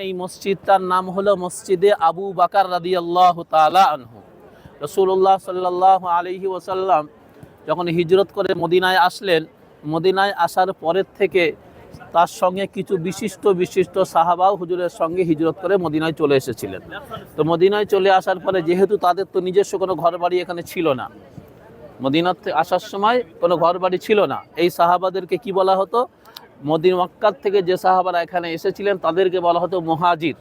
এই মসজিদটার নাম হলো মসজিদে আবু বকর রাদিয়াল্লাহু তাআলা আনহু। রাসূলুল্লাহ সাল্লাল্লাহু আলাইহি ওয়াসাল্লাম যখন হিজরত করে মদিনায় আসলেন, মদিনায় আসার পরের থেকে তার সঙ্গে কিছু বিশিষ্ট সাহাবাও হুজুরের সঙ্গে হিজরত করে মদিনায় চলে এসেছিলেন। তো মদিনায় চলে আসার পরে যেহেতু তাদের তো নিজস্ব কোনো ঘরবাড়ি এখানে ছিল না, মদিনাতে আসার সময় কোনো ঘরবাড়ি ছিল না, এই সাহাবাদেরকে কি বলা হতো? মক্কা থেকে যে সাহাবারা এখানে এসেছিলেন তাদেরকে বলা হতো মুহাজির।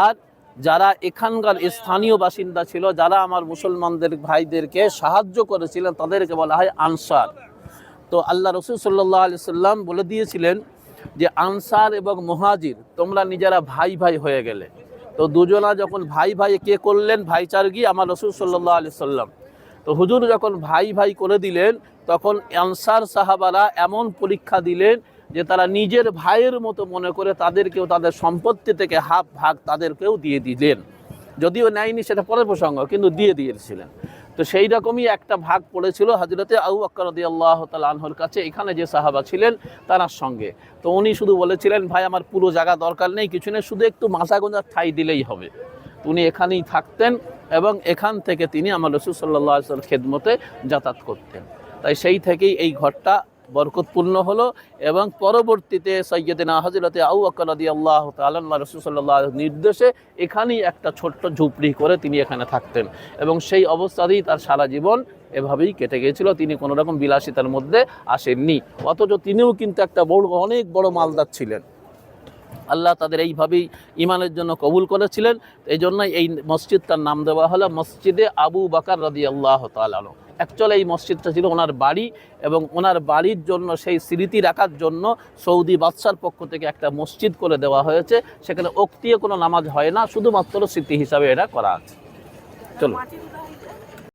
আর যারা এখানকার স্থানীয় বাসিন্দা ছিল, যারা আমার মুসলমানদের ভাইদেরকে সাহায্য করেছিলেন, তাদেরকে বলা হয় আনসার। তো আল্লাহ রাসূল সাল্লাল্লাহু আলাইহি সাল্লাম বলে দিয়েছিলেন যে আনসার এবং মুহাজির তোমরা নিজেরা ভাই ভাই হয়ে গেলে। তো দুজনা যখন ভাই ভাই কে করলেন ভাইচারগি আমার রাসূল সাল্লাল্লাহু আলাইহি সাল্লাম। তো হুজুর যখন ভাই ভাই করে দিলেন, তখন আনসার সাহাবারা এমন পরীক্ষা দিলেন যে তারা নিজের ভাইয়ের মতো মনে করে তাদেরকেও তাদের সম্পত্তি থেকে হাফ ভাগ তাদেরকেও দিয়ে দিলেন। যদিও নেয়নি সেটা পরের প্রসঙ্গ, কিন্তু দিয়ে দিয়েছিলেন। তো সেই রকমই একটা ভাগ পড়েছিল হযরতে আবু বকর রাদিয়াল্লাহু তাআলা আনহুর কাছে, এখানে যে সাহাবা ছিলেন তার সঙ্গে। তো উনি শুধু বলেছিলেন, ভাই আমার পুরো জায়গা দরকার নেই, কিছু নেই, শুধু একটু মাথা গোঁজার ঠাঁই দিলেই হবে। তো উনি এখানেই থাকতেন এবং এখান থেকে তিনি আমার রাসূল সাল্লাল্লাহু আলাইহি ওয়াসাল্লামের খেদমতে যাতায়াত করতেন। তাই সেই থেকেই এই ঘরটা বরকতপূর্ণ হলো এবং পরবর্তীতে সাইয়্যিদিনা হযরতে আবু বকর রাদিয়াল্লাহু তাআলা আনহু রাসূল সাল্লাল্লাহু আলাইহি নির্দেশে এখানেই একটা ছোট্ট ঝুপড়ি করে তিনি এখানে থাকতেন এবং সেই অবস্থাতেই তার সারা জীবন এভাবেই কেটে গিয়েছিল। তিনি কোনো রকম বিলাসিতার মধ্যে আসেননি, অথচ তিনিও কিন্তু একটা অনেক বড় মালদার ছিলেন। আল্লাহ তাদের এইভাবেই ইমানের জন্য কবুল করেছিলেন। এই জন্যই এই মসজিদটার নাম দেওয়া হলো মসজিদে আবু বকর রাদিয়াল্লাহু তাআলা আনহু। অ্যাকচুয়ালি এই মসজিদটা ছিল ওনার বাড়ি এবং ওনার বাড়ির জন্য সেই স্মৃতি রাখার জন্য সৌদি বাদশার পক্ষ থেকে একটা মসজিদ করে দেওয়া হয়েছে। সেখানে ওক্তিয়া কোনো নামাজ হয় না, শুধুমাত্র স্মৃতি হিসাবে এটা করা আছে। চলো।